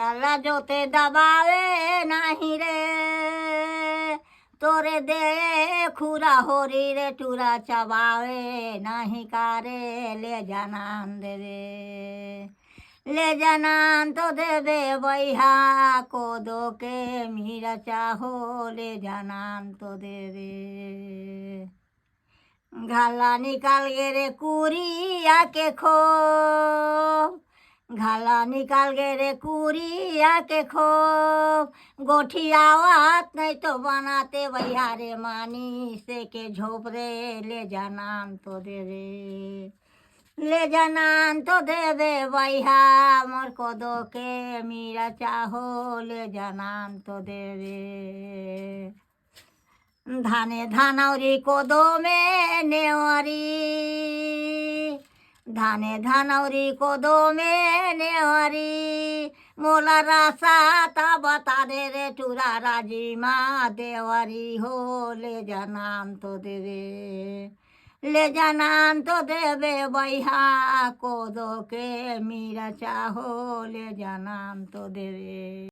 गाला जोते दबावे नहीं रे, तोरे दे खुरा होरी रे टूरा चबावे नहीं कारे, ले जानान दे रे, ले जानान तो देवे बैहा को दो के मीरा चाहो, ले जानान तो दे रे। घाला निकाल गे रे कुरिया के खो, घाला निकाल गे रे कुरिया के खो, गोठियावत नहीं तो बनाते भैया रे, मानी से के झोप रे, ले जानान तो दे रे, ले जानान तो देवे भैया मोर को दो के मीरा चाहो, ले जानान तो दे रे। धाने धानौरी कोदो में नेवरी, धाने धानौरी कोदो में नेवरी, मोला रासा ता बता दे रे टूरा राजी माँ देवरी हो, ले जानान तो दे रे, ले जानान तो देवे बैहा कोदो के मीरा चाहो, ले जानान तो दे रे।